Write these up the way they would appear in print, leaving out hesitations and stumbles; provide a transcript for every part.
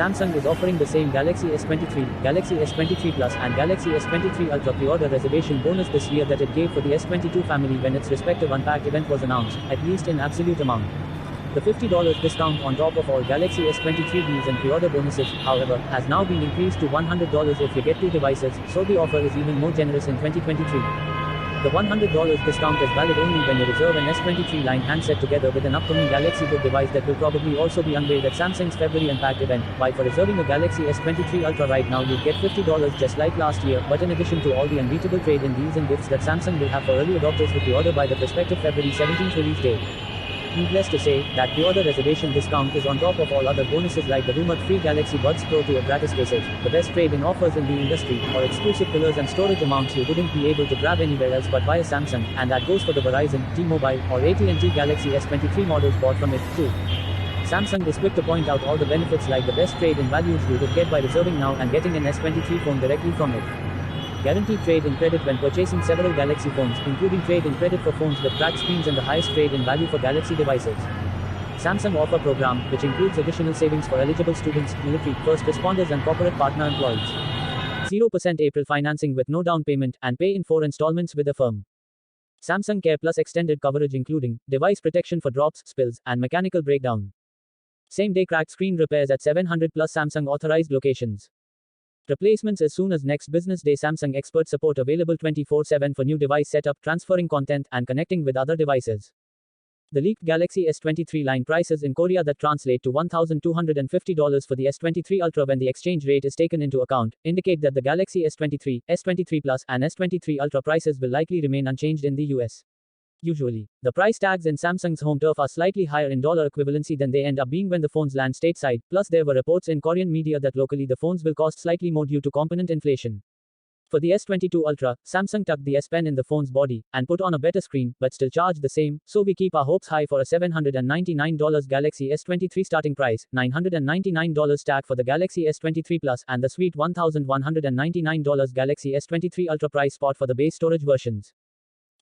Samsung is offering the same Galaxy S23, Galaxy S23 Plus and Galaxy S23 Ultra pre-order reservation bonus this year that it gave for the S22 family when its respective unpacked event was announced, at least in absolute amount. The $50 discount on top of all Galaxy S23 deals and pre-order bonuses, however, has now been increased to $100 if you get 2 devices, so the offer is even more generous in 2023. The $100 discount is valid only when you reserve an S23 line handset together with an upcoming Galaxy Book device that will probably also be unveiled at Samsung's February Unpacked event, while for reserving a Galaxy S23 Ultra right now you'll get $50 just like last year, but in addition to all the unbeatable trade-in deals and gifts that Samsung will have for early adopters who pre-order by the prospective February 17th release date. Needless to say, that pre-order reservation discount is on top of all other bonuses like the rumored free Galaxy Buds Pro to a gratis usage, the best trade-in offers in the industry, or exclusive colors and storage amounts you wouldn't be able to grab anywhere else but via Samsung, and that goes for the Verizon, T-Mobile, or AT&T Galaxy S23 models bought from it, too. Samsung is quick to point out all the benefits like the best trade-in values you would get by reserving now and getting an S23 phone directly from it. Guaranteed trade-in credit when purchasing several Galaxy phones, including trade-in credit for phones with cracked screens and the highest trade-in value for Galaxy devices. Samsung offer program, which includes additional savings for eligible students, military, first responders and corporate partner employees. 0% April financing with no down payment, and pay in 4 installments with a firm. Samsung Care Plus extended coverage including device protection for drops, spills, and mechanical breakdown. Same-day cracked screen repairs at 700 plus Samsung authorized locations. Replacements as soon as next business day. Samsung expert support available 24/7 for new device setup, transferring content, and connecting with other devices. The leaked Galaxy S23 line prices in Korea that translate to $1,250 for the S23 Ultra when the exchange rate is taken into account, indicate that the Galaxy S23, S23 Plus, and S23 Ultra prices will likely remain unchanged in the US. Usually, the price tags in Samsung's home turf are slightly higher in dollar equivalency than they end up being when the phones land stateside, plus there were reports in Korean media that locally the phones will cost slightly more due to component inflation. For the S22 Ultra, Samsung tucked the S Pen in the phone's body, and put on a better screen, but still charged the same, so we keep our hopes high for a $799 Galaxy S23 starting price, $999 tag for the Galaxy S23 Plus, and the sweet $1,199 Galaxy S23 Ultra price spot for the base storage versions.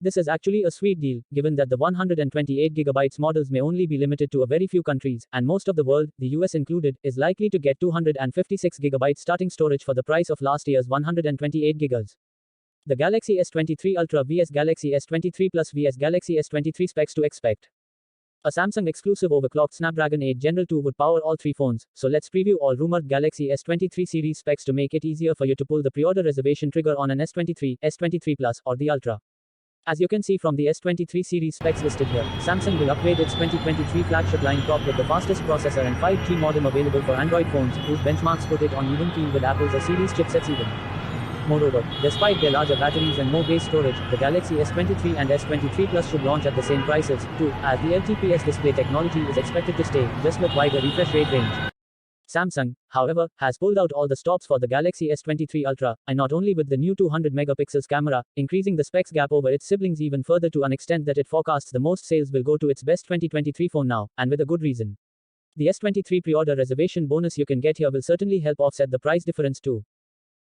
This is actually a sweet deal, given that the 128GB models may only be limited to a very few countries, and most of the world, the US included, is likely to get 256GB starting storage for the price of last year's 128GB. The Galaxy S23 Ultra vs Galaxy S23 Plus vs Galaxy S23 specs to expect. A Samsung exclusive overclocked Snapdragon 8 Gen 2 would power all three phones, so let's preview all rumored Galaxy S23 series specs to make it easier for you to pull the pre-order reservation trigger on an S23, S23 Plus, or the Ultra. As you can see from the S23 series specs listed here, Samsung will upgrade its 2023 flagship line crop with the fastest processor and 5G modem available for Android phones, whose benchmarks put it on even keel with Apple's A series chipsets even. Moreover, despite their larger batteries and more base storage, the Galaxy S23 and S23 Plus should launch at the same prices, too, as the LTPS display technology is expected to stay, just with wider refresh rate range. Samsung, however, has pulled out all the stops for the Galaxy S23 Ultra, and not only with the new 200 megapixels camera, increasing the specs gap over its siblings even further to an extent that it forecasts the most sales will go to its best 2023 phone now, and with a good reason. The S23 pre-order reservation bonus you can get here will certainly help offset the price difference too.